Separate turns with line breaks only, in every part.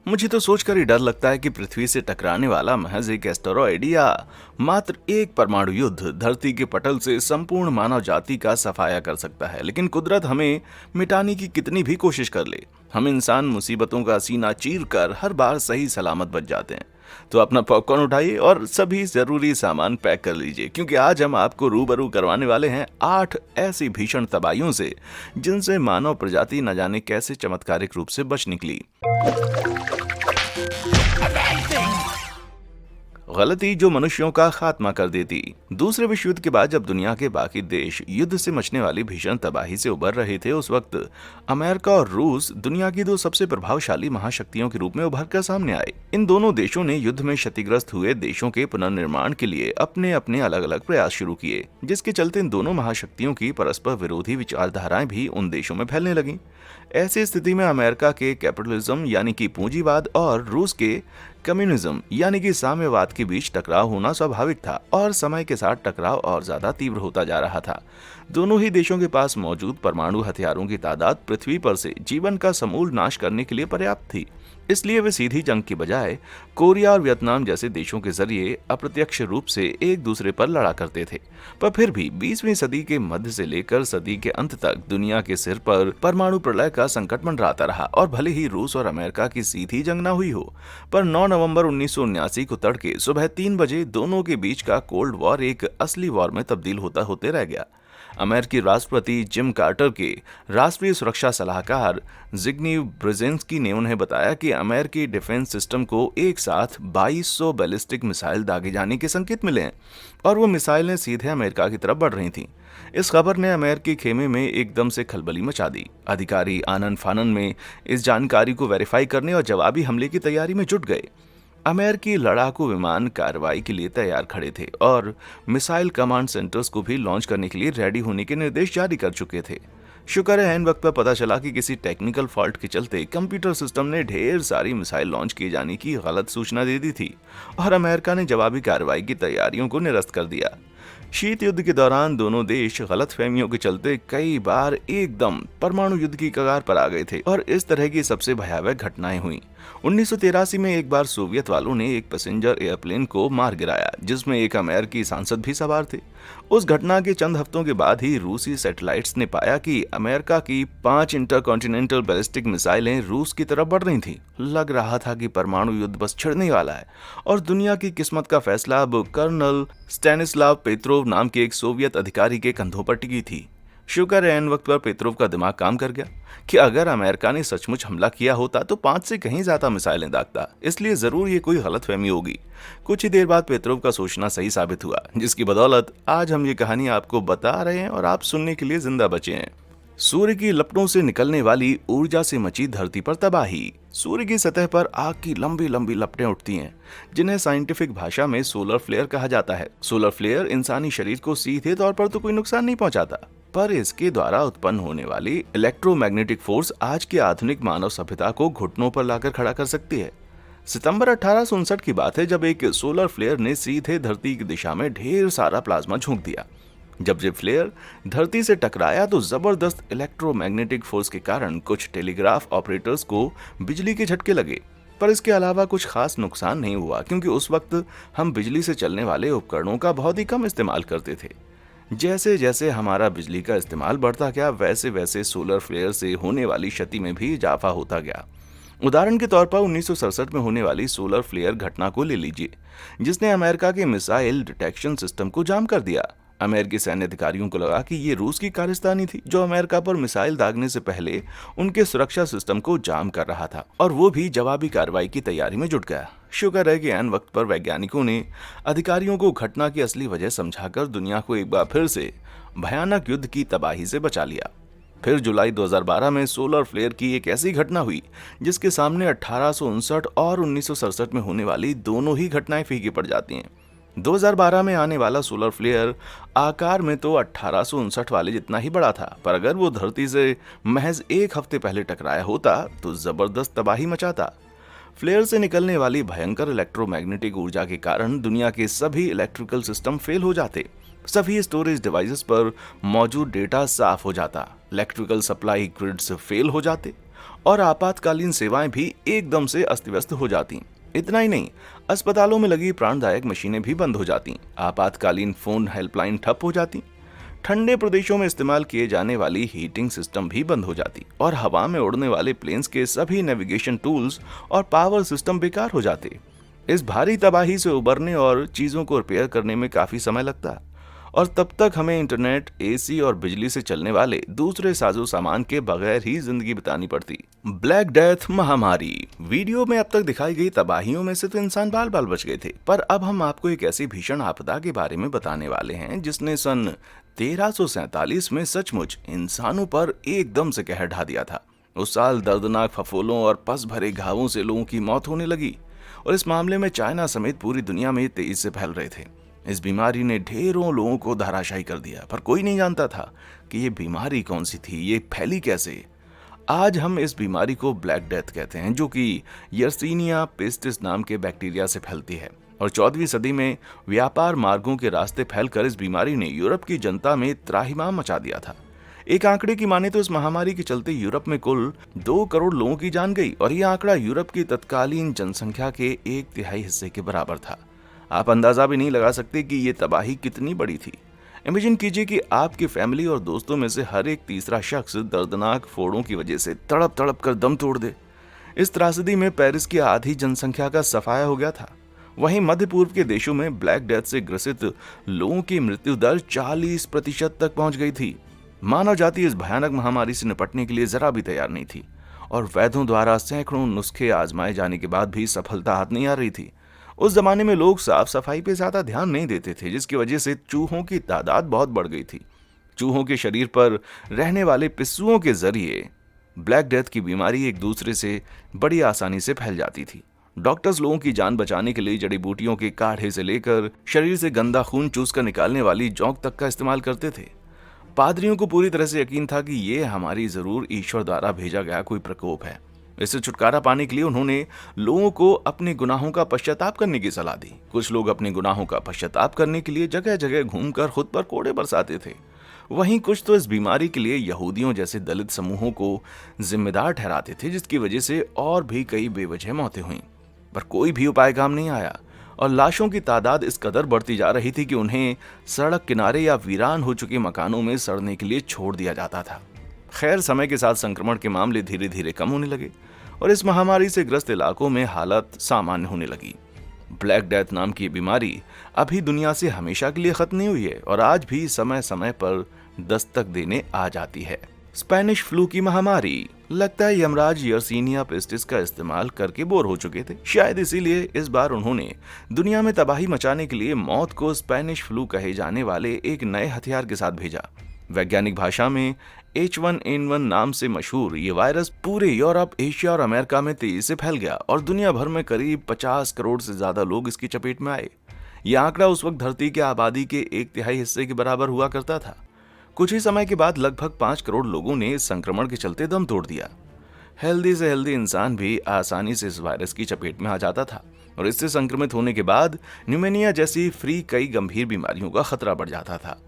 मुझे तो सोचकर ही डर लगता है कि पृथ्वी से टकराने वाला महज एक एस्टेरॉयड या मात्र एक परमाणु युद्ध धरती के पटल से संपूर्ण मानव जाति का सफाया कर सकता है। लेकिन कुदरत हमें मिटाने की कितनी भी कोशिश कर ले, हम इंसान मुसीबतों का सीना चीर कर हर बार सही सलामत बच जाते हैं। तो अपना पॉपकॉर्न उठाइए और सभी जरूरी सामान पैक कर लीजिए, क्योंकि आज हम आपको रूबरू करवाने वाले हैं 8 ऐसी भीषण तबाहियों से जिनसे मानव प्रजाति न जाने कैसे चमत्कारिक रूप से बच निकली। गलती जो मनुष्यों का खात्मा कर देती। दूसरे विश्व युद्ध के बाद जब दुनिया के बाकी देश युद्ध से मचने वाली भीषण तबाही से उबर रहे थे, उस वक्त अमेरिका और रूस दुनिया की दो सबसे प्रभावशाली महाशक्तियों के रूप में उभर कर सामने आए। इन दोनों देशों ने युद्ध में क्षतिग्रस्त हुए देशों के पुनर्निर्माण के लिए अपने अपने अलग अलग प्रयास शुरू किए, जिसके चलते इन दोनों महाशक्तियों की परस्पर विरोधी विचारधाराएं भी उन देशों में फैलने लगी। ऐसी स्थिति में अमेरिका के कैपिटलिज्म यानी कि पूंजीवाद और रूस के कम्युनिज्म यानी कि साम्यवाद के बीच टकराव होना स्वाभाविक था, और समय के साथ टकराव और ज्यादा तीव्र होता जा रहा था। दोनों ही देशों के पास मौजूद परमाणु हथियारों की तादाद पृथ्वी पर से जीवन का समूल नाश करने के लिए पर्याप्त थी। इसलिए वे सीधी जंग की बजाय कोरिया और वियतनाम जैसे देशों के जरिए अप्रत्यक्ष रूप से एक दूसरे पर लड़ा करते थे। पर फिर भी 20वीं सदी के मध्य से लेकर सदी के अंत तक दुनिया के सिर पर परमाणु प्रलय का संकट मंडराता रहा, और भले ही रूस और अमेरिका की सीधी जंग न हुई हो, पर 9 नवंबर 1979 को तड़के सुबह 3 बजे दोनों के बीच का कोल्ड वॉर एक असली वॉर में तब्दील होते रह गया। अमेरिकी राष्ट्रपति जिम कार्टर के राष्ट्रीय सुरक्षा सलाहकार जिग्नीव ब्रेजेंस्की ने उन्हें बताया कि अमेरिकी डिफेंस सिस्टम को एक साथ 2200 बैलिस्टिक मिसाइल दागे जाने के संकेत मिले हैं, और वो मिसाइलें सीधे अमेरिका की तरफ बढ़ रही थीं। इस खबर ने अमेरिकी खेमे में एकदम से खलबली मचा दी। अधिकारी आनन फानन में इस जानकारी को वेरीफाई करने और जवाबी हमले की तैयारी में जुट गए। अमेरिकी लड़ाकू विमान कार्रवाई के लिए तैयार खड़े थे और मिसाइल कमांड सेंटर्स को भी लॉन्च करने के लिए रेडी होने के निर्देश जारी कर चुके थे। शुक्र है ऐन वक्त पर पता चला कि किसी टेक्निकल फॉल्ट के चलते कंप्यूटर सिस्टम ने ढेर सारी मिसाइल लॉन्च किए जाने की गलत सूचना दे दी थी, और अमेरिका ने जवाबी कार्रवाई की तैयारियों को निरस्त कर दिया। शीत युद्ध के दौरान दोनों देश गलतफहमियों के चलते कई बार एकदम परमाणु युद्ध की कगार पर आ गए थे, और इस तरह की सबसे भयावह घटनाएं हुई। 1983 में एक बार सोवियत वालों ने एक पैसेंजर एयरप्लेन को मार गिराया, जिसमें एक अमेरिकी सांसद भी सवार थे। उस घटना के चंद हफ्तों के बाद ही रूसी सैटेलाइट्स ने पाया कि अमेरिका की 5 इंटरकॉन्टिनेंटल बैलिस्टिक मिसाइलें रूस की तरफ बढ़ रही थीं। लग रहा था कि परमाणु युद्ध बस छिड़ने वाला है, और दुनिया की किस्मत का फैसला अब कर्नल स्टैनिस्लाव पेत्रोव नाम के एक सोवियत अधिकारी के कंधों पर टिकी थी। शुक्र है ऐन वक्त पर पेत्रोव का दिमाग काम कर गया कि अगर अमेरिका ने सचमुच हमला किया होता तो 5 से कहीं ज्यादा मिसाइलें दागता, इसलिए जरूर ये कोई गलतफहमी होगी। कुछ ही देर बाद पेत्रोव का सोचना सही साबित हुआ, जिसकी बदौलत आज हम ये कहानी आपको बता रहे हैं और आप सुनने के लिए जिंदा बचे हैं। सूर्य की लपटों से निकलने वाली ऊर्जा से मची धरती पर तबाही। सूर्य की सतह पर आग की लंबी लंबी लपटें उठती हैं, जिन्हें साइंटिफिक भाषा में सोलर फ्लेयर कहा जाता है। सोलर फ्लेयर इंसानी शरीर को सीधे तौर पर तो कोई नुकसान नहीं पहुंचाता, पर इसके द्वारा उत्पन्न होने वाली इलेक्ट्रोमैग्नेटिक फोर्स आज की आधुनिक मानव सभ्यता को घुटनों पर लाकर खड़ा कर सकती है। सितंबर 1859 की बात है, जब एक सोलर फ्लेयर ने सीधे धरती की दिशा में ढेर सारा प्लाज्मा झोंक दिया। जब ये फ्लेयर धरती से टकराया तो जबरदस्त इलेक्ट्रोमैग्नेटिक फोर्स के कारण कुछ टेलीग्राफ ऑपरेटर्स को बिजली के झटके लगे, पर इसके अलावा कुछ खास नुकसान नहीं हुआ, क्योंकि उस वक्त हम बिजली से चलने वाले उपकरणों का बहुत ही कम इस्तेमाल करते थे। जैसे जैसे हमारा बिजली का इस्तेमाल बढ़ता गया, वैसे वैसे सोलर फ्लेयर से होने वाली क्षति में भी इजाफा होता गया। उदाहरण के तौर पर 1967 में होने वाली सोलर फ्लेयर घटना को ले लीजिए, जिसने अमेरिका के मिसाइल डिटेक्शन सिस्टम को जाम कर दिया। अमेरिकी सैन्य अधिकारियों को लगा कि ये रूस की कारस्तानी थी, जो अमेरिका पर मिसाइल दागने से पहले उनके सुरक्षा सिस्टम को जाम कर रहा था, और वो भी जवाबी कार्रवाई की तैयारी में जुट गया। शुक्र है कि ऐन वक्त पर वैज्ञानिकों ने अधिकारियों को घटना की असली वजह समझाकर दुनिया को एक बार फिर से भयानक युद्ध की तबाही से बचा लिया। फिर जुलाई 2012 में सोलर फ्लेयर की एक ऐसी घटना हुई जिसके सामने 1859 और 1967 में होने वाली दोनों ही घटनाएं फीकी पड़ जाती हैं। 2012 में आने वाला सोलर फ्लेयर आकार में तो 1859 वाले जितना ही बड़ा था, पर अगर वो धरती से महज एक हफ्ते पहले टकराया होता तो जबरदस्त तबाही मचाता। फ्लेयर से निकलने वाली भयंकर इलेक्ट्रोमैग्नेटिक ऊर्जा के कारण दुनिया के सभी इलेक्ट्रिकल सिस्टम फेल हो जाते, सभी स्टोरेज डिवाइसेस पर मौजूद डेटा साफ हो जाता, इलेक्ट्रिकल सप्लाई ग्रिड्स फेल हो जाते, और आपातकालीन सेवाएं भी एकदम से अस्त व्यस्त हो जाती। इतना ही नहीं, अस्पतालों में लगी प्राणदायक मशीनें भी बंद हो जाती, आपातकालीन फोन हेल्पलाइन ठप हो जाती, ठंडे प्रदेशों में इस्तेमाल किए जाने वाली हीटिंग सिस्टम भी बंद हो जाती और हवा में उड़ने वाले प्लेन्स के सभी नेविगेशन टूल्स और पावर सिस्टम बेकार हो जाते। इस भारी तबाही से उबरने और चीजों को रिपेयर करने में काफी समय लगता और तब तक हमें इंटरनेट, एसी और बिजली से चलने वाले दूसरे साजो सामान के बगैर ही जिंदगी बितानी पड़ती। ब्लैक डेथ महामारी। वीडियो में अब तक दिखाई गई तबाहियों में से तो इंसान बाल बाल बच गए थे, पर अब हम आपको एक ऐसी भीषण आपदा के बारे में बताने वाले हैं जिसने सन 1347 में सचमुच इंसानों पर एकदम से कहर ढा दिया था। उस साल दर्दनाक फफोलों और पस भरे घावों से लोगों की मौत होने लगी और इस मामले में चाइना समेत पूरी दुनिया में तेजी से फैल रहे थे। इस बीमारी ने ढेरों लोगों को धराशायी कर दिया, पर कोई नहीं जानता था कि ये बीमारी कौन सी थी, ये फैली कैसे। आज हम इस बीमारी को ब्लैक डेथ कहते हैं, जो कि यर्सीनिया पेस्टिस नाम के बैक्टीरिया से फैलती है और 14वीं सदी में व्यापार मार्गों के रास्ते फैलकर इस बीमारी ने यूरोप की जनता में त्राहिमाम मचा दिया था। एक आंकड़े की माने तो इस महामारी के चलते यूरोप में कुल 2 करोड़ लोगों की जान गई और यह आंकड़ा यूरोप की तत्कालीन जनसंख्या के 1/3 हिस्से के बराबर था। आप अंदाजा भी नहीं लगा सकते कि ये तबाही कितनी बड़ी थी। इमेजिन कीजिए कि आपकी फैमिली और दोस्तों में से हर एक तीसरा शख्स दर्दनाक फोड़ों की वजह से तड़प तड़प कर दम तोड़ दे। इस त्रासदी में पेरिस की आधी जनसंख्या का सफाया हो गया था। वहीं मध्य पूर्व के देशों में ब्लैक डेथ से ग्रसित लोगों की मृत्यु दर 40% तक पहुंच गई थी। मानव जाति इस भयानक महामारी से निपटने के लिए जरा भी तैयार नहीं थी और वैद्यों द्वारा सैकड़ों नुस्खे आजमाए जाने के बाद भी सफलता हाथ नहीं आ रही थी। उस जमाने में लोग साफ सफाई पे ज्यादा ध्यान नहीं देते थे, जिसकी वजह से चूहों की तादाद बहुत बढ़ गई थी। चूहों के शरीर पर रहने वाले पिस्सुओं के जरिए ब्लैक डेथ की बीमारी एक दूसरे से बड़ी आसानी से फैल जाती थी। डॉक्टर्स लोगों की जान बचाने के लिए जड़ी बूटियों के काढ़े से लेकर शरीर से गंदा खून चूस कर निकालने वाली जौंक तक का इस्तेमाल करते थे। पादरियों को पूरी तरह से यकीन था कि ये हमारी जरूर ईश्वर द्वारा भेजा गया कोई प्रकोप है। इससे छुटकारा पाने के लिए उन्होंने लोगों को अपने गुनाहों का पश्चाताप करने की सलाह दी। कुछ लोग अपने गुनाहों का पश्चाताप करने के लिए जगह जगह घूमकर खुद पर कोड़े बरसाते थे। वहीं कुछ तो इस बीमारी के लिए यहूदियों जैसे दलित समूहों को जिम्मेदार ठहराते थे, जिसकी वजह से और भी कई बेवजह मौतें हुईं। पर कोई भी उपाय काम नहीं आया और लाशों की तादाद इस कदर बढ़ती जा रही थी कि उन्हें सड़क किनारे या वीरान हो चुके मकानों में सड़ने के लिए छोड़ दिया जाता था। खैर, समय के साथ संक्रमण के मामले धीरे धीरे कम होने लगे और इस महामारी से ग्रस्त इलाकों में हालत सामान्य होने लगी। ब्लैक डेथ नाम की बीमारी अभी दुनिया से हमेशा के लिए खत्म नहीं हुई है और आज भी समय समय पर दस्तक देने आ जाती है। स्पेनिश फ्लू की महामारी। लगता है यमराज यर्सीनिया पेस्टिस का इस्तेमाल करके बोर हो चुके थे। शायद इसीलिए इस बार उन्होंने दुनिया में तबाही मचाने के लिए मौत को स्पेनिश फ्लू कहे जाने वाले एक नए हथियार के साथ भेजा। वैज्ञानिक भाषा में H1N1 नाम से मशहूर ये वायरस पूरे यूरोप, एशिया और अमेरिका में तेजी से फैल गया और दुनिया भर में करीब 50 करोड़ से ज्यादा लोग इसकी चपेट में आए। यह आंकड़ा उस वक्त धरती की आबादी के 1/3 हिस्से के बराबर हुआ करता था। कुछ ही समय के बाद लगभग 5 करोड़ लोगों ने इस संक्रमण के चलते दम तोड़ दिया। हेल्दी से हेल्दी इंसान भी आसानी से इस वायरस की चपेट में आ जाता था और इससे संक्रमित होने के बाद न्यूमोनिया जैसी कई गंभीर बीमारियों का खतरा बढ़ जाता था।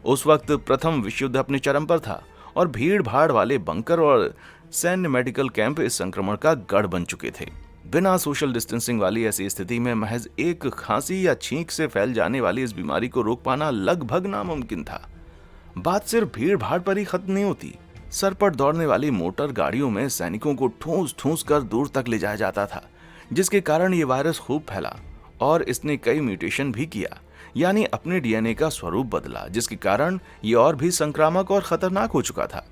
उस वक्त प्रथम विश्व युद्ध अपने चरम पर था और भीड़ भाड़ वाले बंकर और सैन्य मेडिकल कैंप इस संक्रमण का गढ़ बन चुके थे। बिना सोशल डिस्टेंसिंग वाली ऐसी स्थिति में महज एक खांसी या छींक से फैल जाने वाली इस बीमारी को रोक पाना लगभग नामुमकिन था। बात सिर्फ भीड़ भाड़ पर ही खत्म नहीं होती। सर पर दौड़ने वाली मोटर गाड़ियों में सैनिकों को ठूंस ठूंस कर दूर तक ले जाया जाता था, जिसके कारण ये वायरस खूब फैला और इसने कई म्यूटेशन भी किया, यानी अपने डीएनए का स्वरूप बदला, जिसके कारण ये और भी संक्रामक और खतरनाक हो चुका था।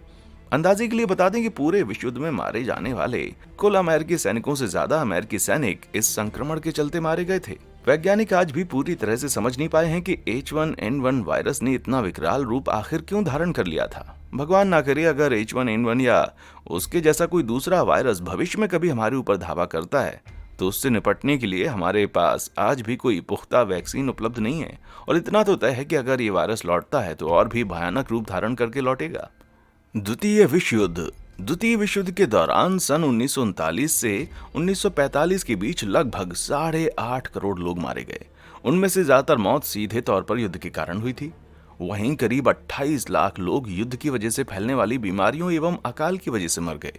अंदाजे के लिए बता दें कि पूरे विश्व युद्ध में मारे जाने वाले कुल अमेरिकी सैनिकों से ज्यादा अमेरिकी सैनिक इस संक्रमण के चलते मारे गए थे। वैज्ञानिक आज भी पूरी तरह से समझ नहीं पाए हैं कि H1N1 वायरस ने इतना विकराल रूप आखिर क्यों धारण कर लिया था। भगवान ना करे अगर H1N1 या उसके जैसा कोई दूसरा वायरस भविष्य में कभी हमारे ऊपर धावा करता है तो उससे निपटने के लिए हमारे पास आज भी कोई पुख्ता वैक्सीन उपलब्ध नहीं है और इतना तो तय है कि अगर ये वायरस लौटता है तो और भी भयानक रूप धारण करके लौटेगा। द्वितीय विश्व युद्ध। द्वितीय विश्व युद्ध के दौरान सन 1939 से 1945 के बीच लगभग 8.5 करोड़ लोग मारे गए। उनमें से ज्यादातर मौत सीधे तौर पर युद्ध के कारण हुई थी। वहीं करीब 28 लाख लोग युद्ध की वजह से फैलने वाली बीमारियों एवं अकाल की वजह से मर गए।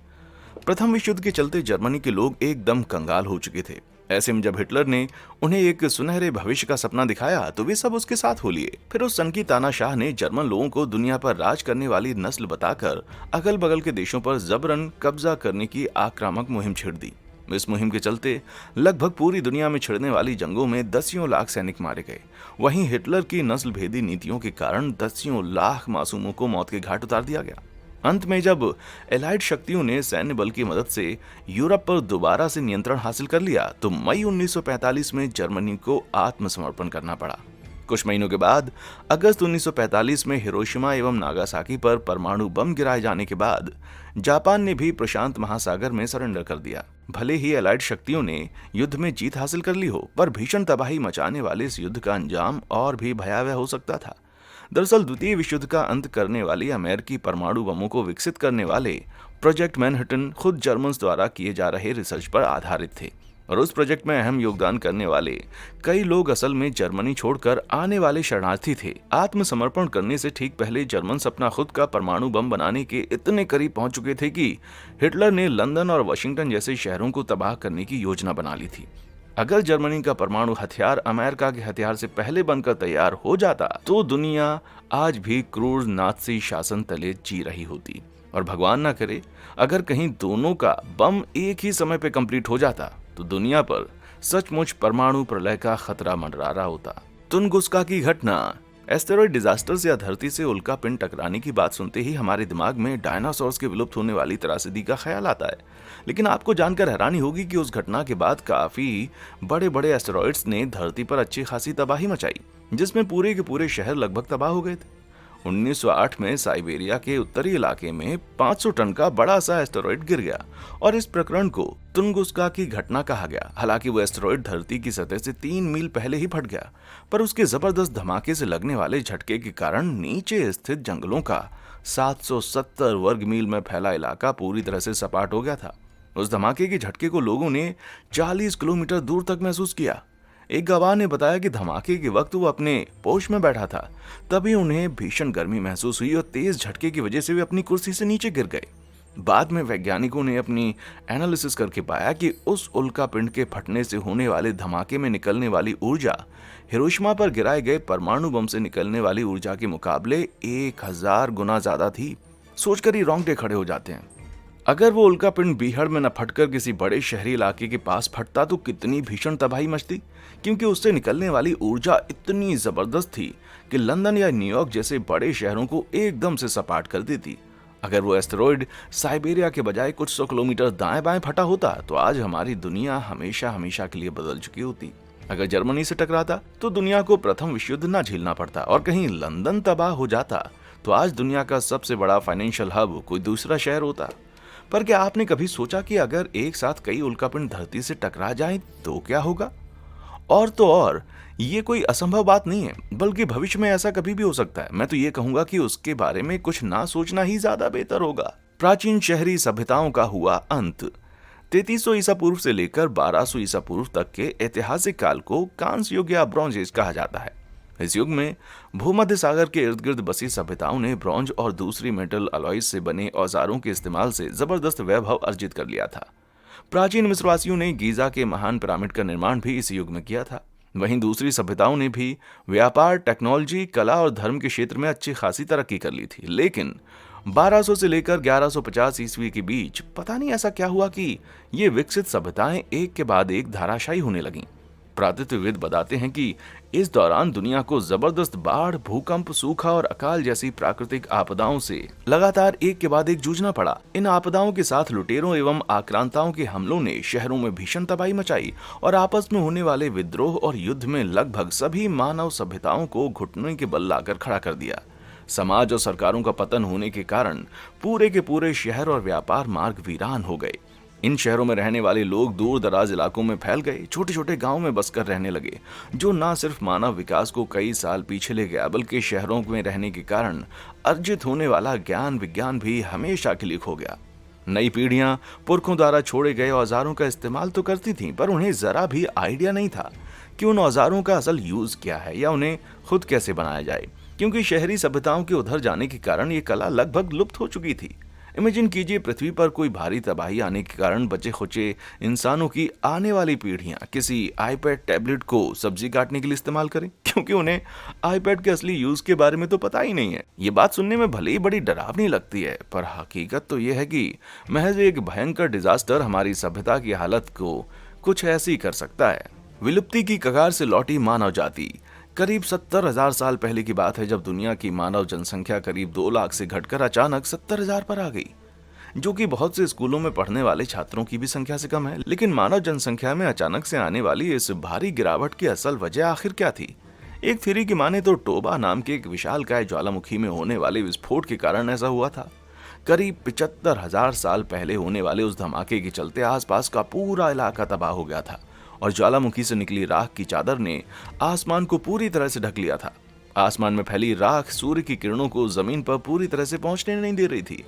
प्रथम विश्व युद्ध के चलते जर्मनी के लोग एकदम कंगाल हो चुके थे। ऐसे में जब हिटलर ने उन्हें एक सुनहरे भविष्य का सपना दिखाया तो वे सब उसके साथ हो लिए। फिर उस सनकी तानाशाह ने जर्मन लोगों को दुनिया पर राज करने वाली नस्ल बताकर अगल बगल के देशों पर जबरन कब्जा करने की आक्रामक मुहिम छेड़ दी। इस मुहिम के चलते लगभग पूरी दुनिया में छिड़ने वाली जंगों में दसियों लाख सैनिक मारे गए। वहीं हिटलर की नस्ल भेदी नीतियों के कारण दसियों लाख मासूमों को मौत के घाट उतार दिया गया। अंत में जब एलाइड शक्तियों ने सैन्य बल की मदद से यूरोप पर दोबारा से नियंत्रण हासिल कर लिया तो मई 1945 में जर्मनी को आत्मसमर्पण करना पड़ा। कुछ महीनों के बाद अगस्त 1945 में हिरोशिमा एवं नागासाकी पर परमाणु बम गिराए जाने के बाद जापान ने भी प्रशांत महासागर में सरेंडर कर दिया। भले ही एलाइड शक्तियों ने युद्ध में जीत हासिल कर ली हो, पर भीषण तबाही मचाने वाले इस युद्ध का अंजाम और भी भयावह हो सकता था। दरअसल द्वितीय विश्व युद्ध का अंत करने वाली अमेरिकी परमाणु बमों को विकसित करने वाले प्रोजेक्ट मैनहट्टन खुद जर्मन्स द्वारा किए जा रहे रिसर्च पर आधारित थे, और उस प्रोजेक्ट में अहम योगदान करने वाले कई लोग असल में जर्मनी छोड़कर आने वाले शरणार्थी थे। आत्मसमर्पण करने से ठीक पहले जर्मन्स अपना खुद का परमाणु बम बनाने के इतने करीब पहुंच चुके थे कि हिटलर ने लंदन और वाशिंगटन जैसे शहरों को तबाह करने की योजना बना ली थी। अगर जर्मनी का परमाणु हथियार अमेरिका के हथियार से पहले बनकर तैयार हो जाता तो दुनिया आज भी क्रूर नाज़ी शासन तले जी रही होती, और भगवान ना करे अगर कहीं दोनों का बम एक ही समय पे कंप्लीट हो जाता तो दुनिया पर सचमुच परमाणु प्रलय का खतरा मंडरा रहा होता। तुनगुस्का की घटना। एस्टेरॉयड डिजास्टर या धरती से उल्का पिंड टकराने की बात सुनते ही हमारे दिमाग में डायनासोर्स के विलुप्त होने वाली त्रासदी का ख्याल आता है, लेकिन आपको जानकर हैरानी होगी कि उस घटना के बाद काफी बड़े बड़े एस्टेरॉयड्स ने धरती पर अच्छी खासी तबाही मचाई, जिसमें पूरे के पूरे शहर लगभग तबाह हो गए थे। 1908 में साइबेरिया के उत्तरी इलाके में 500 टन का बड़ा सा एस्टेरॉयड गिर गया और इस प्रकरण को तुनगुस्का की घटना कहा गया। हालांकि वो एस्टेरॉयड धरती की सतह से 3 मील पहले ही फट गया, पर उसके जबरदस्त धमाके से लगने वाले झटके के कारण नीचे स्थित जंगलों का 770 वर्ग मील में फैला इलाका पूरी तरह से सपाट हो गया था। उस धमाके के झटके को लोगों ने 40 किलोमीटर दूर तक महसूस किया। एक गवाह ने बताया कि धमाके के वक्त वो अपने पोश में बैठा था, तभी उन्हें भीषण गर्मी महसूस हुई और तेज झटके की वजह से वे अपनी कुर्सी से नीचे गिर गए। बाद में वैज्ञानिकों ने अपनी एनालिसिस करके पाया कि उस उल्का पिंड के फटने से होने वाले धमाके में निकलने वाली ऊर्जा हिरोशिमा पर गिराए गए परमाणु बम से निकलने वाली ऊर्जा के मुकाबले 1000 गुना ज्यादा थी। सोचकर ही रोंगटे खड़े हो जाते हैं। अगर वो उल्का पिंड बीहड़ में न फटकर किसी बड़े शहरी इलाके के पास फटता तो कितनी भीषण तबाही मचती, क्योंकि उससे निकलने वाली ऊर्जा इतनी जबरदस्त थी कि लंदन या न्यूयॉर्क जैसे बड़े शहरों को एकदम से सपाट कर देती। अगर वो एस्टेरॉयड साइबेरिया के बजाय कुछ 100 किलोमीटर दाएं बाएं फटा होता तो आज हमारी दुनिया हमेशा हमेशा के लिए बदल चुकी होती। अगर जर्मनी से टकराता तो दुनिया को प्रथम विश्व युद्ध न झेलना पड़ता, और कहीं लंदन तबाह हो जाता तो आज दुनिया का सबसे बड़ा फाइनेंशियल हब कोई दूसरा शहर होता। पर क्या आपने कभी सोचा कि अगर एक साथ कई उल्कापिंड धरती से टकरा जाएं तो क्या होगा? और तो और ये कोई असंभव बात नहीं है, बल्कि भविष्य में ऐसा कभी भी हो सकता है। मैं तो ये कहूंगा कि उसके बारे में कुछ ना सोचना ही ज्यादा बेहतर होगा। प्राचीन शहरी सभ्यताओं का हुआ अंत। 3300 ईसा पूर्व से लेकर 1200 ईसा पूर्व तक के ऐतिहासिक काल को कांस्य युग या ब्रॉन्ज एज कहा जाता है। इस युग में भूमध्य सागर के इर्द गिर्द बसी सभ्यताओं ने ब्रॉन्ज और दूसरी मेटल अलॉयज से बने औजारों के इस्तेमाल से जबरदस्त वैभव अर्जित कर लिया था। प्राचीन मिस्रवासियों ने गीजा के महान पिरामिड का निर्माण भी इस युग में किया था। वहीं दूसरी सभ्यताओं ने भी व्यापार, टेक्नोलॉजी, कला और धर्म के क्षेत्र में अच्छी खासी तरक्की कर ली थी। लेकिन 1200 से लेकर 1150 ईस्वी के बीच पता नहीं ऐसा क्या हुआ कि ये विकसित सभ्यताएं एक के बाद एक धाराशायी होने लगीं। पुरातत्वविद बताते हैं कि इस दौरान दुनिया को जबरदस्त बाढ़, भूकंप, सूखा और अकाल जैसी प्राकृतिक आपदाओं से लगातार एक के बाद एक जूझना पड़ा। इन आपदाओं के साथ लुटेरों एवं आक्रांताओं के हमलों ने शहरों में भीषण तबाही मचाई और आपस में होने वाले विद्रोह और युद्ध में लगभग सभी मानव सभ्यताओं को घुटनों के बल लाकर खड़ा कर दिया। समाज और सरकारों का पतन होने के कारण पूरे के पूरे शहर और व्यापार मार्ग वीरान हो गए। इन शहरों में रहने वाले लोग दूर दराज इलाकों में फैल गए, छोटे छोटे गांवों में बसकर रहने लगे, जो न सिर्फ मानव विकास को कई साल पीछे ले गया, बल्कि शहरों में रहने के कारण अर्जित होने वाला ज्ञान विज्ञान भी हमेशा के लिए खो गया। नई पीढ़ियां पुरखों द्वारा छोड़े गए औजारों का इस्तेमाल तो करती थीं, पर उन्हें जरा भी आइडिया नहीं था कि उन औजारों का असल यूज क्या है या उन्हें खुद कैसे बनाया जाए, क्योंकि शहरी सभ्यताओं के उधर जाने के कारण ये कला लगभग लुप्त हो चुकी थी। इमेजिन कीजिए पृथ्वी पर कोई भारी तबाही आने के कारण बचे खुचे इंसानों की आने वाली पीढ़ियां किसी आईपैड टैबलेट को सब्जी काटने के लिए इस्तेमाल करें, क्योंकि उन्हें आईपैड के असली यूज के बारे में तो पता ही नहीं है। ये बात सुनने में भले ही बड़ी डरावनी लगती है, पर हकीकत तो ये है कि महज एक भयंकर डिजास्टर हमारी सभ्यता की हालत को कुछ ऐसी कर सकता है। विलुप्ति की कगार से लौटी मानव जाति। करीब 70,000 साल पहले की बात है, जब दुनिया की मानव जनसंख्या करीब 2 लाख से घटकर अचानक 70,000 पर आ गई, जो कि बहुत से स्कूलों में पढ़ने वाले छात्रों की भी संख्या से कम है। लेकिन मानव जनसंख्या में अचानक से आने वाली इस भारी गिरावट की असल वजह आखिर क्या थी? एक थ्योरी की माने तो टोबा नाम के एक विशालकाय ज्वालामुखी में होने वाले विस्फोट के कारण ऐसा हुआ था। करीब 75,000 साल पहले होने वाले उस धमाके के चलते आसपास का पूरा इलाका तबाह हो गया था और ज्वालामुखी से निकली राख की चादर ने आसमान को पूरी तरह से ढक लिया था। आसमान में फैली राख सूर्य की किरणों को जमीन पर पूरी तरह से पहुंचने नहीं दे रही थी,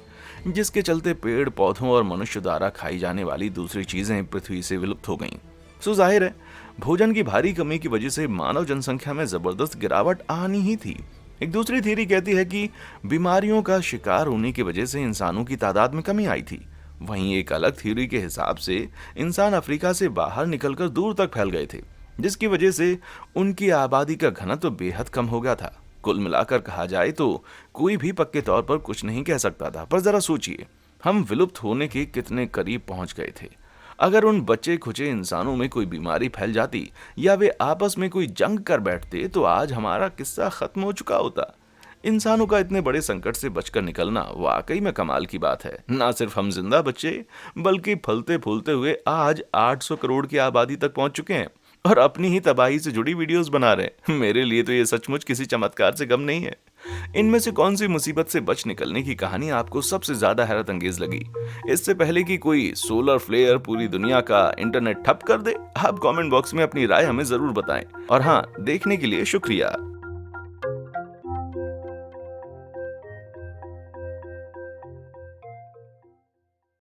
जिसके चलते पेड़ पौधों और मनुष्य द्वारा खाई जाने वाली दूसरी चीजें पृथ्वी से विलुप्त हो गईं। सो जाहिर है, भोजन की भारी कमी की वजह से मानव जनसंख्या में जबरदस्त गिरावट आनी ही थी। एक दूसरी थ्योरी कहती है कि बीमारियों का शिकार होने की वजह से इंसानों की तादाद में कमी आई थी। वहीं एक अलग थ्योरी के हिसाब से इंसान अफ्रीका से बाहर निकलकर दूर तक फैल गए थे, जिसकी वजह से उनकी आबादी का घनत्व बेहद कम हो गया था। कुल मिलाकर कहा जाए तो कोई भी पक्के तौर पर कुछ नहीं कह सकता था, पर जरा सोचिए, हम विलुप्त होने के कितने करीब पहुंच गए थे। अगर उन बचे खुचे इंसानों में कोई बीमारी फैल जाती या वे आपस में कोई जंग कर बैठते तो आज हमारा किस्सा खत्म हो चुका होता। इंसानों का इतने बड़े संकट से बचकर निकलना वाकई में कमाल की बात है। ना सिर्फ हम जिंदा बचे, बल्कि फलते फूलते हुए आज 800 करोड़ की आबादी तक पहुंच चुके हैं और अपनी ही तबाही से जुड़ी वीडियोस बना रहे हैं। मेरे लिए तो ये सचमुच किसी चमत्कार से कम नहीं है। इनमें से कौन सी मुसीबत से बच निकलने की कहानी आपको सबसे ज्यादा हैरत अंगेज लगी? इससे पहले कि कोई सोलर फ्लेयर पूरी दुनिया का इंटरनेट ठप कर दे, आप कमेंट बॉक्स में अपनी राय हमें जरूर बताएं। और हाँ, देखने के लिए शुक्रिया।